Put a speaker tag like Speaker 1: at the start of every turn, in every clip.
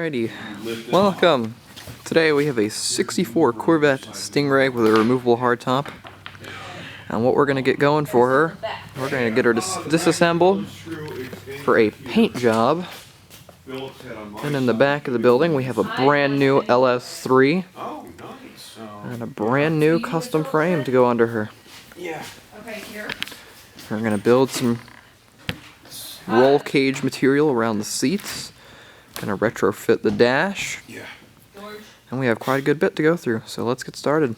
Speaker 1: Alrighty, welcome. Today we have a 64 Corvette Stingray with a removable hardtop. And what we're going to get going for her, we're going to get her disassembled for a paint job. And in the back of the building we have a brand new LS3 and a brand new custom frame to go under her. We're going to build some roll cage material around the seats. Gonna retrofit the dash. And we have quite a good bit to go through, so let's get started.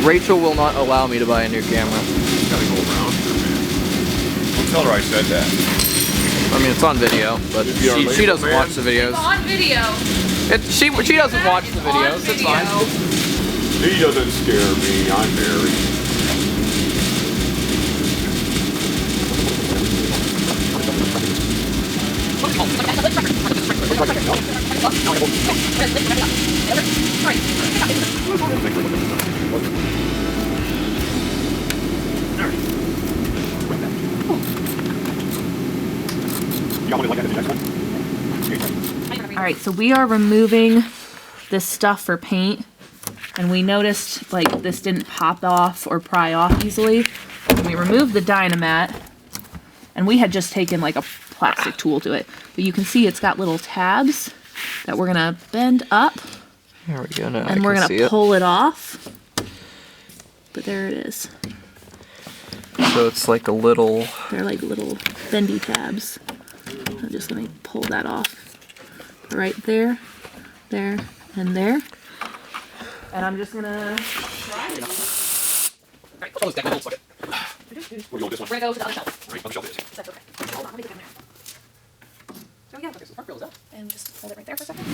Speaker 1: Rachel will not allow me to buy a new camera.
Speaker 2: Gotta go around here, man. Don't tell her I said that.
Speaker 1: I mean, it's on video, but she doesn't watch the videos.
Speaker 3: It's on video.
Speaker 1: She doesn't watch the videos. It's fine.
Speaker 2: He doesn't scare me. I'm married.
Speaker 3: Alright, so we are removing this stuff for paint, and we noticed like this didn't pop off or pry off easily. And we removed the Dynamat, and we had just taken like a plastic tool to it. But you can see it's got little tabs that we're gonna bend up.
Speaker 1: There we go. Now
Speaker 3: and we're gonna pull it off. But there it is.
Speaker 1: So it's like a little...
Speaker 3: They're like little bendy tabs. I'm just gonna pull that off. Right there, there, and there. And I'm just gonna try it. Alright, we're gonna go to the other shelf.
Speaker 2: Right, on the shelf it is.
Speaker 3: That's okay. Hold on, let me get down there. So yeah, okay, so front rail's up. And just hold it right there for a second.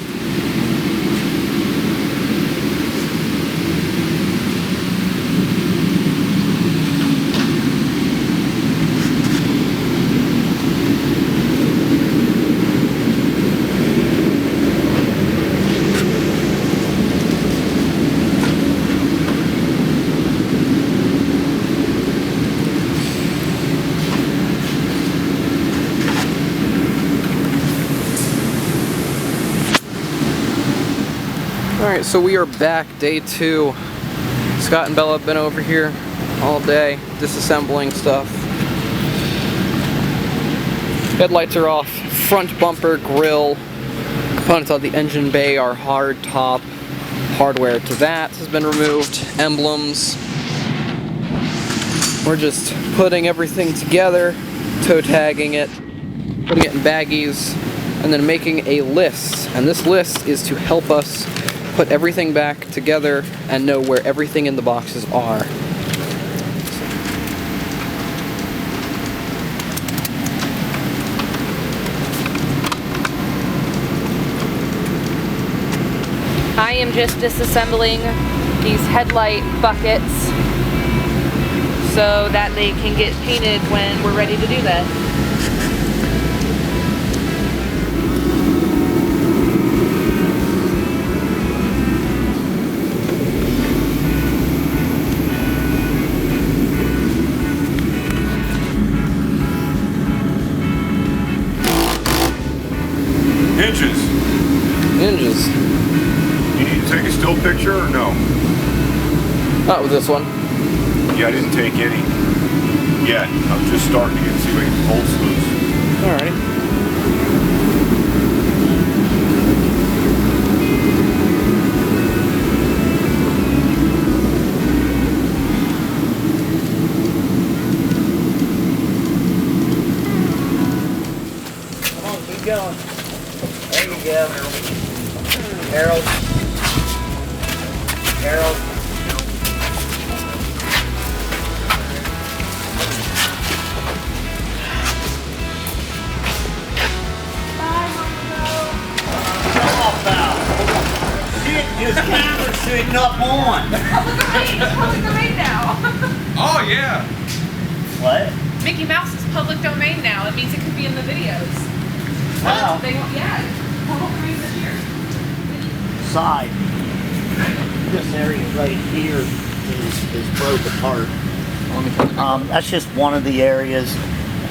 Speaker 1: Alright, so we are back, day 2. Scott and Bella have been over here all day, disassembling stuff. Headlights are off, front bumper, grille, components of the engine bay are hard top, hardware to that has been removed, emblems. We're just putting everything together, toe tagging it, putting it in baggies, and then making a list. And this list is to help us put everything back together and know where everything in the boxes are.
Speaker 3: I am just disassembling these headlight buckets so that they can get painted when we're ready to do that.
Speaker 1: Hinges.
Speaker 2: You need to take a still picture or no?
Speaker 1: Not with this one.
Speaker 2: Yeah, I didn't take any yet. I'm just starting to see if I can pull loose.
Speaker 1: Alright.
Speaker 4: Harold. His camera's sitting up on.
Speaker 3: Public domain now.
Speaker 2: Oh, yeah.
Speaker 4: What?
Speaker 3: Mickey Mouse is public domain now. It means it could be in the videos.
Speaker 4: Wow.
Speaker 3: They won't, yeah. Public domain this year.
Speaker 4: Side. This area right here is broke apart.
Speaker 1: Let me tell you.
Speaker 4: That's just one of the areas.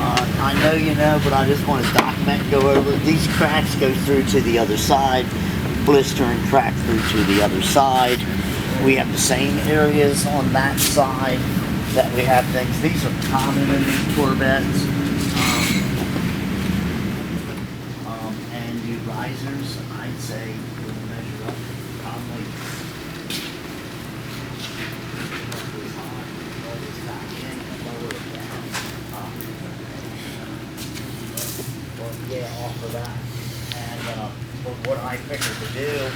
Speaker 4: I know you know, but I just want to document and go over. These cracks go through to the other side. Blister and crack through to the other side. We have the same areas on that side that we have things. These are common in these Corvettes. And new risers, I'd say, we'll measure up probably. Yeah, off of that. And but what I figured to do